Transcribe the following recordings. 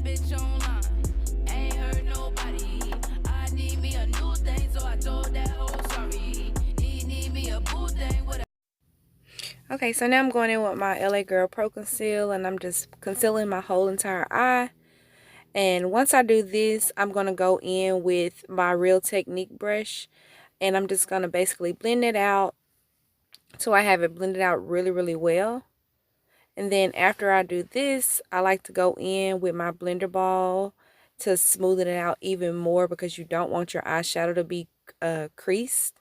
bitch online. Ain't heard nobody. I need me a new thing, so I told that hoe sorry. Need me a boo thing with a. Okay, so now I'm going in with my LA Girl Pro Conceal, and I'm just concealing my whole entire eye. And once I do this, I'm going to go in with my Real Technique brush, and I'm just going to basically blend it out so I have it blended out really, really well. And then after I do this, I like to go in with my blender ball to smoothen it out even more, because you don't want your eyeshadow to be creased.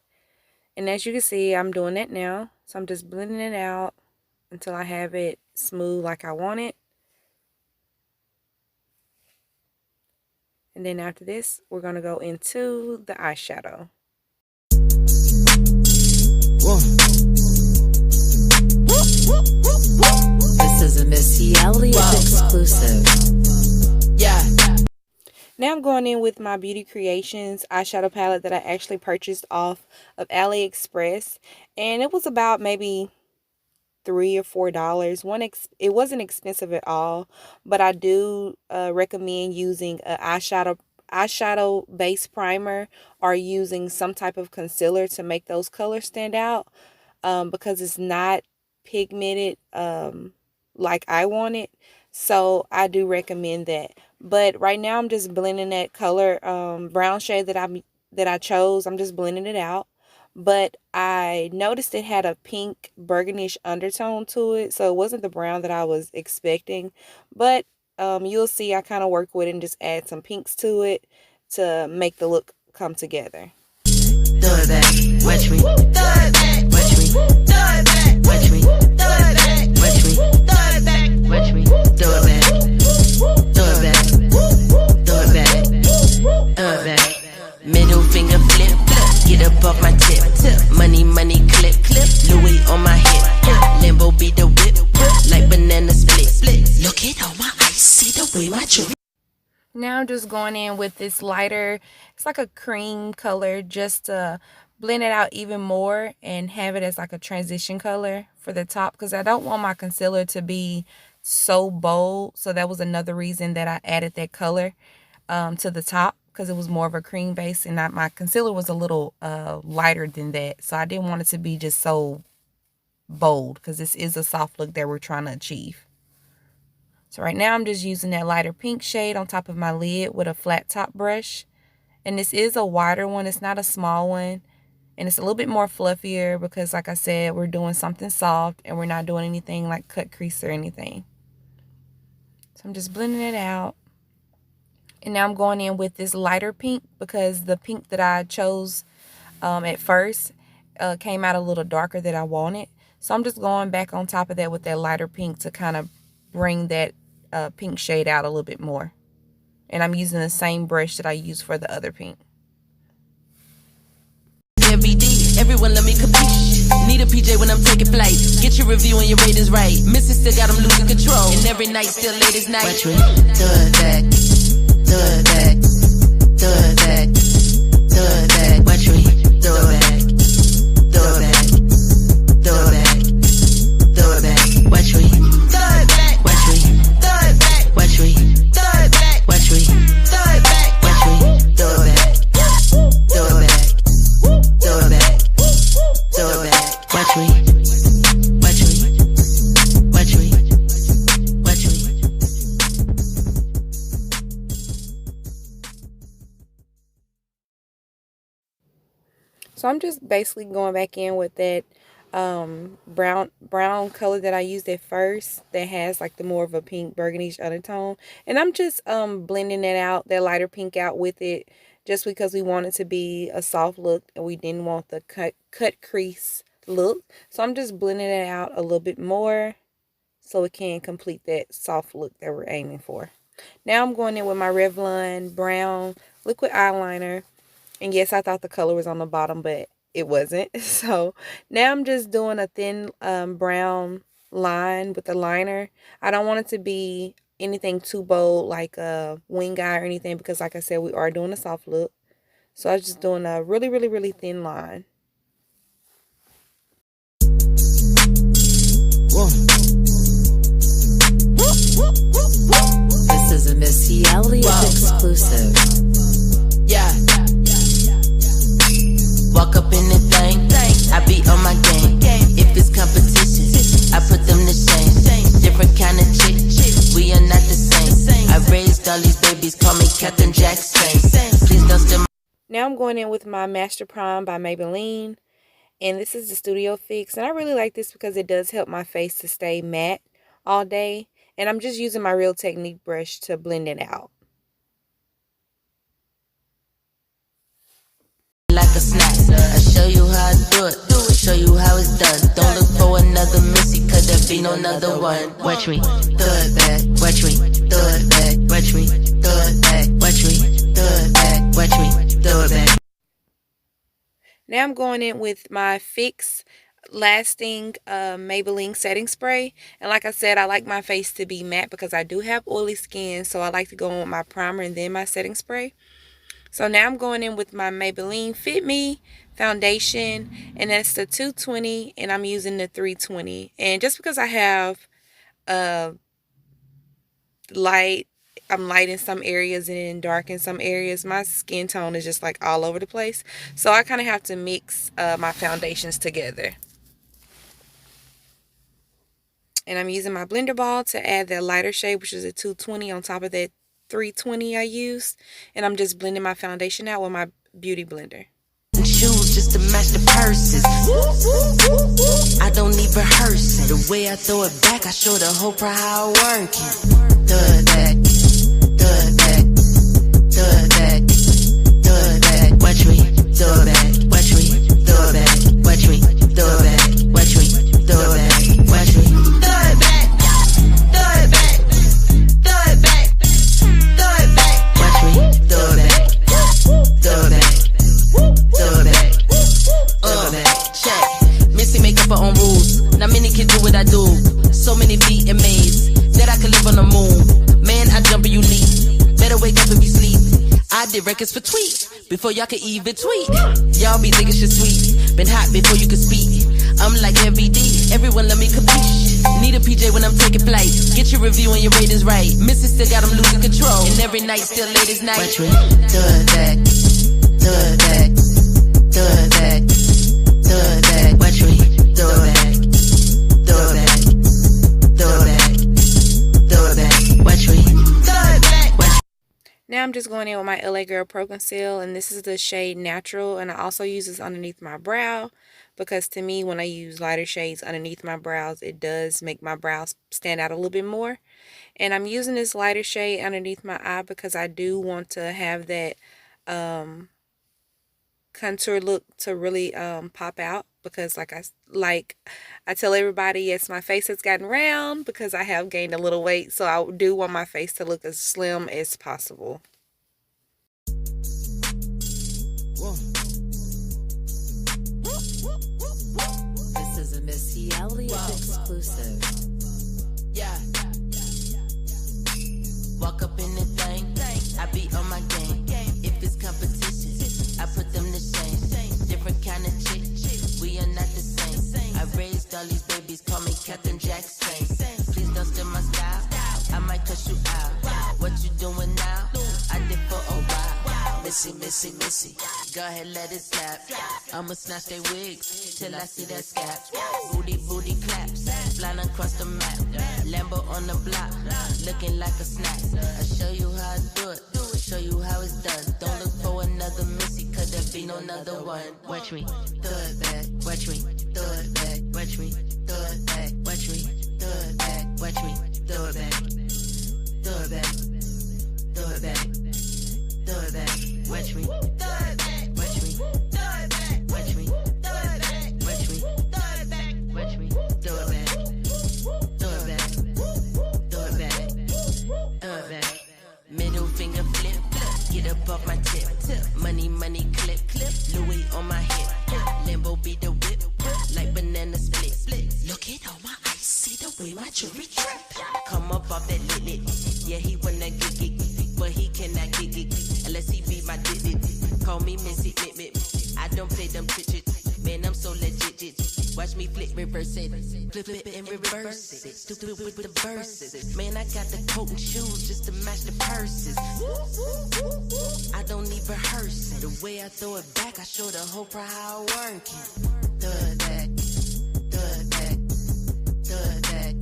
And as you can see, I'm doing that now. So I'm just blending it out until I have it smooth like I want it. And then after this, we're going to go into the eyeshadow. Whoa. This is a Missy Elliott exclusive. Yeah. Now I'm going in with my Beauty Creations eyeshadow palette that I actually purchased off of AliExpress. And it was about maybe $3 or $4. It wasn't expensive at all, but I do recommend using an eyeshadow base primer or using some type of concealer to make those colors stand out, because it's not pigmented like I want it. So I do recommend that. But right now I'm just blending that color brown shade that I chose. I'm just blending it out. But I noticed it had a pink burgundish undertone to it, so it wasn't the brown that I was expecting. But you'll see I kind of work with it and just add some pinks to it to make the look come together. Middle finger flip, get up off my tip. Money, clip, Louis on my hip. Limbo beat the whip, like banana split. Look at all my eyes, see the way my drip. Now I'm just going in with this lighter, it's like a cream color, just to blend it out even more and have it as like a transition color for the top, because I don't want my concealer to be so bold. So that was another reason that I added that color to the top, because it was more of a cream base, and my concealer was a little lighter than that. So I didn't want it to be just so bold, because this is a soft look that we're trying to achieve. So right now I'm just using that lighter pink shade on top of my lid with a flat top brush. And this is a wider one, it's not a small one. And it's a little bit more fluffier because, like I said, we're doing something soft and we're not doing anything like cut crease or anything. So I'm just blending it out. And now I'm going in with this lighter pink, because the pink that I chose at first came out a little darker than I wanted. So I'm just going back on top of that with that lighter pink to kind of bring that pink shade out a little bit more. And I'm using the same brush that I used for the other pink. MBD, everyone let me capiche. Need a PJ when I'm taking flight. Get your review and your ratings right. Missy still got them losing control. And every night still late as night. Watch me do it back. Do it back. Do it back. Do it back. Watch me do it back. Do it back. Do it back. Do it back. Watch me do it back. Watch me do it back. Watch me do it back. Watch me do it back. Watch me do it back. Do it back. Do it back. Do it back. Watch me. Watch me. Watch me. Watch me. So I'm just basically going back in with that brown color that I used at first that has like the more of a pink burgundy undertone. And I'm just blending that out, that lighter pink out with it, just because we want it to be a soft look and we didn't want the cut crease look. So I'm just blending it out a little bit more so it can complete that soft look that we're aiming for. Now I'm going in with my Revlon brown liquid eyeliner. And yes, I thought the color was on the bottom, but it wasn't. So now I'm just doing a thin brown line with the liner. I don't want it to be anything too bold like a wing eye or anything, because like I said, we are doing a soft look. So I was just doing a really, really, really thin line. Whoa. This is a Missy Elliott exclusive. Yeah. Walk up in the thing, I be on my game. If it's competition, I put them to shame. Different kind of chick, we are not the same. I raised all these babies, call me Captain Jackson. Please don't steal my. Now I'm going in with my Master Prime by Maybelline. And this is the Studio Fix. And I really like this because it does help my face to stay matte all day. And I'm just using my Real Technique brush to blend it out. Like a snack, I show you how I do it, show you how it's done. Don't look for another Missy, cause there be no another one. Watch me, do it back, watch me, do it back, watch me, do it back, watch me, do it back, watch me, do it back. Now I'm going in with my Fix Lasting Maybelline setting spray. And like I said, I like my face to be matte because I do have oily skin, so I like to go in with my primer and then my setting spray. So now I'm going in with my Maybelline Fit Me foundation, and that's the 220, and I'm using the 320. And just because I have light, I'm light in some areas and then dark in some areas, my skin tone is just like all over the place. So I kind of have to mix my foundations together. And I'm using my blender ball to add that lighter shade, which is a 220 on top of that 320 I used. And I'm just blending my foundation out with my beauty blender. Shoes just to match the purses. I don't need rehearsing. The way I throw it back, I show the whole crowd how I work it. Do it back, do it back, do it back, do it back. Watch me, do it back, watch me, do it back, watch me, do it back, watch me, do it back, watch me. Do it back, do it back, do it back, do it back. Watch me, do it back, do it back. Check. Missy make up her own rules. Not many can do what I do. So many beat and maze that I could live on the moon. Man, I jump and you leave. Better wake up if you sleep. I did records for tweet before y'all could even tweet. Y'all be thinking shit sweet. Been hot before you could speak. I'm like MVD. Everyone let me compete. Need a PJ when I'm taking flight. Get your review and your ratings right. Missy still got them losing control. And every night still late as night. Watch me do it back. Do it back. Do it back, do it back, watch me, do it back, do it back, do it back, do it back, watch me, do it back, watch me. Now I'm just going in with my LA Girl Pro Conceal, and this is the shade Natural, and I also use this underneath my brow because to me when I use lighter shades underneath my brows, it does make my brows stand out a little bit more. And I'm using this lighter shade underneath my eye because I do want to have that contour look to really pop out, because like I tell everybody, yes, my face has gotten round because I have gained a little weight, so I do want my face to look as slim as possible. This is a Missy Elliott exclusive. Yeah. Walk up in the thing, I be on my game. If it's competition, I put them to shame. Different kind of chick, we are not the same. I raised all these babies, call me Captain Jackson. Please don't steal my style, I might cuss you out. What you doing now? I did for a while. Missy, Missy, Missy, go ahead, let it slap. I'ma snatch they wigs till I see that scap. Booty, booty claps, flying across the map. Lambo on the block, looking like a snack. I show you how I do it, show you how it's done. Don't look for another Missy, cause there be no another one. Watch me, do it back, watch me, do it back, watch me, do it back, watch me, do it back, watch me, do it back, do it back, do it back, do it back, watch me, do it back, watch me, do it back, watch me, do it back, watch me, do it back, watch me, do it back, do it back, do it back, do it back. Middle finger flip, get up off my tip. Money, money clip, Louis on my hip. Lambo be the whip, like banana split. Look at all my eyes, see the way my jewelry drip. Come up off that lit, yeah he wanna gig it, but he cannot gig it unless he be my digit. Call me Missy, I don't play them bitches. Man, I'm so legit. Watch me flip, reverse Flip it and reverse it. Stupid with the verses. Man, I got the coat and shoes just to match the purses. I don't need rehearse it. The way I throw it back, I show the whole crowd how I work it. Thud that, thud that, thud that,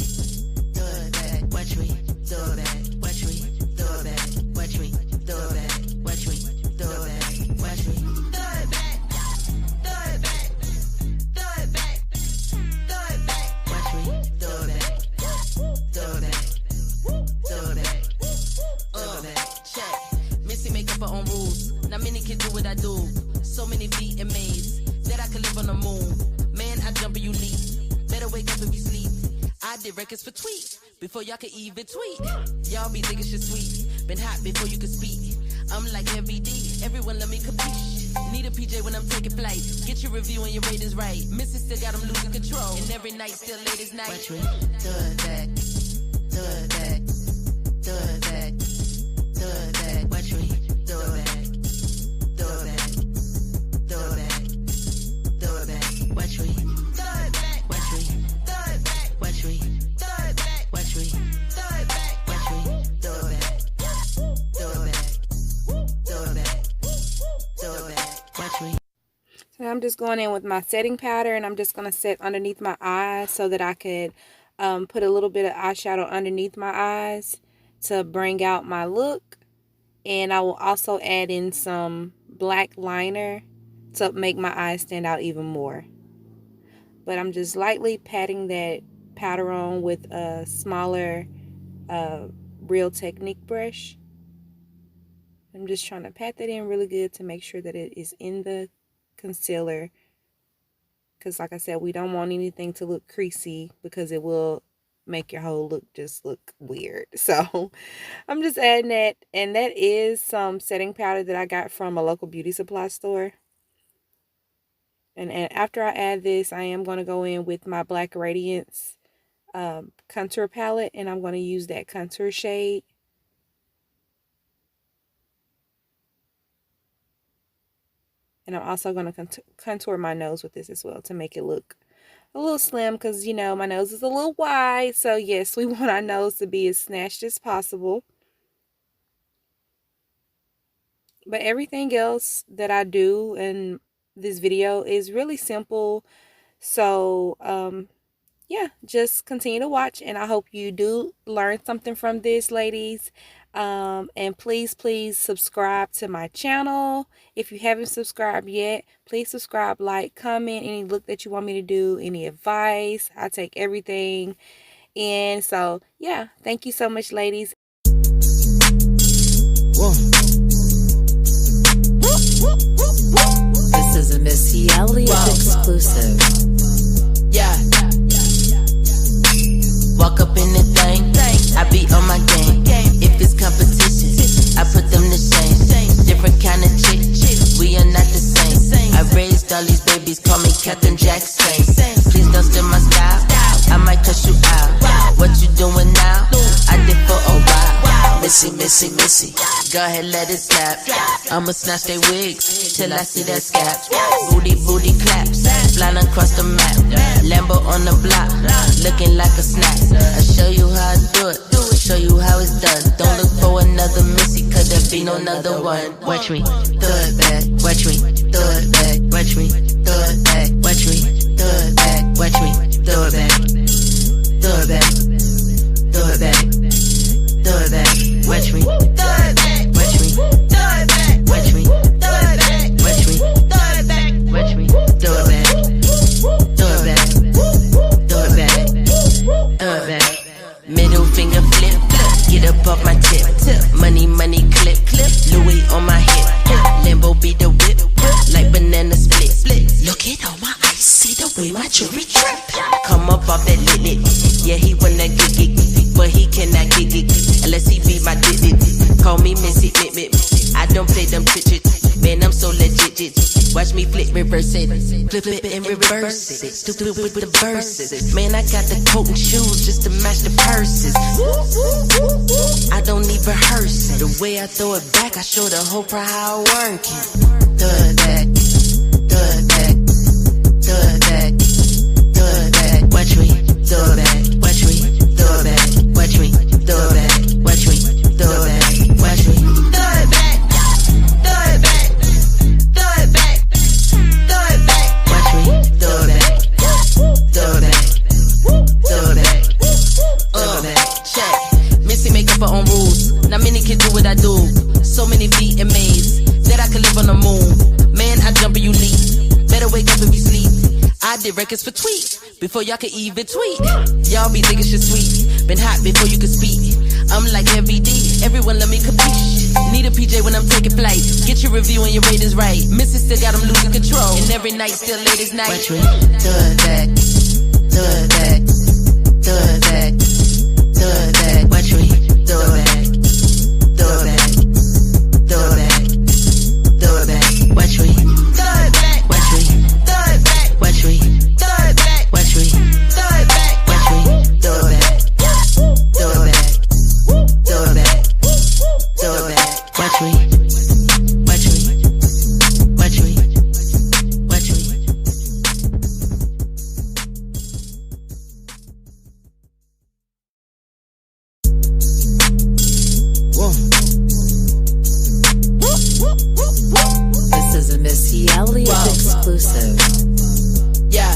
thud that. Watch me, thud that, watch me, thud that, watch me, thud that, watch me, thud that, watch me. Thud back, thud back, thud back, thud back. Watch me, thud back, thud back, thud back, thud back. Check. Missy make up her own rules. Not many can do what I do. So many feet and maze that I could live on the moon. Man, I jump and you leap. Better wake up and be sleep. I did records for tweets before y'all could even tweet. Y'all be thinking shit sweet. Been hot before you could speak. I'm like Heavy D. Everyone let me compete. Need a PJ when I'm taking flight. Get your review and your ratings right. Missy still got them losing control. And every night still late as night. Watch me. Thud that. Thud that. Thud that. Thud that. Watch me. Thud that. Thud that. Thud back, thud back, watch me, thud back, watch me, thud back, watch me, thud back, watch me, thud back, watch me, thud back, thud back, thud back, thud back, watch me. So I'm just going in with my setting powder, and I'm just going to set underneath my eyes so that I could put a little bit of eyeshadow underneath my eyes to bring out my look. And I will also add in some black liner to make my eyes stand out even more. But I'm just lightly patting that powder on with a smaller Real Technique brush. I'm just trying to pat that in really good to make sure that it is in the concealer, because like I said, we don't want anything to look creasy because it will make your whole look just look weird. So I'm just adding that, and that is some setting powder that I got from a local beauty supply store. And after I add this, I am going to go in with my Black Radiance contour palette, and I'm going to use that contour shade. And I'm also going to contour my nose with this as well to make it look a little slim, because, you know, my nose is a little wide. So, yes, we want our nose to be as snatched as possible. But everything else that I do in this video is really simple. So, yeah, just continue to watch, and I hope you do learn something from this, ladies. And please subscribe to my channel. If you haven't subscribed yet, please subscribe, like, comment any look that you want me to do, any advice. I take everything. And so, yeah, thank you so much, ladies. Whoa. This is a Missy Elliott exclusive. Yeah. Walk up in the thing, I be on my game. If it's competition, I put them to shame. Different kind of chick, we are not the same. I raised all these babies, call me Captain Jackson. Please don't steal my style, I might cuss you out. What you doing now? I did for a while. Missy, Missy, Missy, go ahead, let it snap. I'ma snatch they wigs till I see that scap. Booty, booty claps, flying across the map. Lambo on the block, looking like a snack. I show you how I do it, show you how it's done. Don't look for another Missy, cause there be no another one. Watch me, throw it back, watch me, throw it back, watch me, throw it back, watch me, throw it back, watch me, throw it back, throw it back, throw it back, throw it back, watch me, throw it back, watch me, throw it back, watch me, throw it back, watch me, throw it back, watch me, throw it back, throw it back, throw it back, throw it back. Middle finger flip, get up off my tip. Money, money clip, Louis on my hip. Lambo be the whip, like banana split. Look at all my eyes, see the way my jewelry drip. Come up off that lit, yeah he wanna gig it, but he cannot gig it unless he be my digit. Call me Missy, I don't play them chit-chit. Man, I'm so legit. Watch me flip, reverse it, flip it and reverse it. Stupid with the verses. Man, I got the coat and shoes just to match the purses. I don't need rehearse it. The way I throw it back, I show the whole crowd how I work it. Thud that, thud that, thud that, thud that. Watch our own rules. Not many can do what I do. So many VMAs that I could live on the moon. Man, I jump and you leave. Better wake up and be sleep. I did records for tweet before y'all could even tweet. Y'all be thinking shit sweet. Been hot before you could speak. I'm like heavy D. Everyone let me compete. Need a PJ when I'm taking flight. Get your review and your ratings right. Missus still got them losing control. And every night still late as night. Watch me do it back. Do it back. Do it back. Do it back. Watch me do it back. Do it back. Do it back. Do it back. Watch me do it back. Watch me do it back. Watch me do it back. Watch me do it back. Watch me do it back. Do it back. Do it back. Do it back. Watch me. Watch me. Watch me. Watch me. Whoa. This is a Missy Elliott exclusive. Yeah.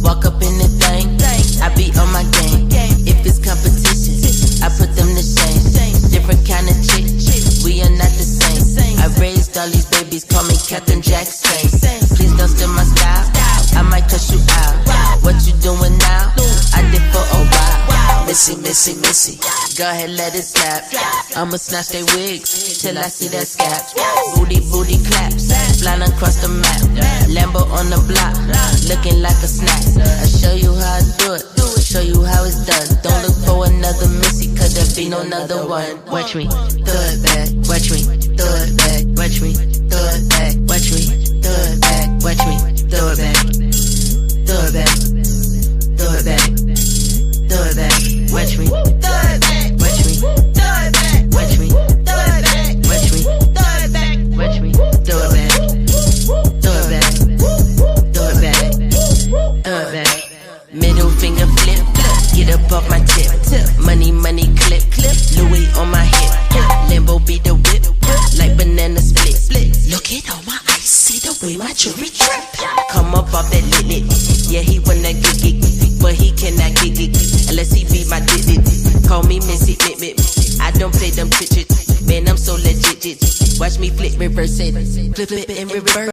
Walk up in the thing. I be on my game. If it's competition, I put them to shame. Different kind of chick. We are not the same. I raised all these babies, call me Captain Jack Stain. Please don't steal my style. I might cuss you out. What you doing now? I did for a while. Missy, Missy, Missy. Go ahead, let it snap. I'ma snatch they wigs till I see that scap. Booty, booty claps. Flying across the map. Lambo on the block. Looking like a snack. I show you how I do it. Show you how it's done. Don't look for another Missy, cause there be no another one. Watch me do it back. Watch me do it back. Watch me do it back. Watch me do it back. Watch me do it back. Do it back. Do it back. Do it back. Watch me do it back. Watch me do it back. Watch me do it back. Watch me do it back. Watch me do it back. Do it back. Do it back. Do it back. Middle finger flip, get up off my tip. Money, money, clip, Louis on my hip. Lambo be the whip, like banana split. Look at all my eyes, see the way my jewelry trip. Come up off that lit. Yeah, he wanna gig it, but he cannot gig it unless he be my digit. Call me Missy, I don't play them chit. Man, I'm so legit. Watch me flip, reverse it, flip it and reverse.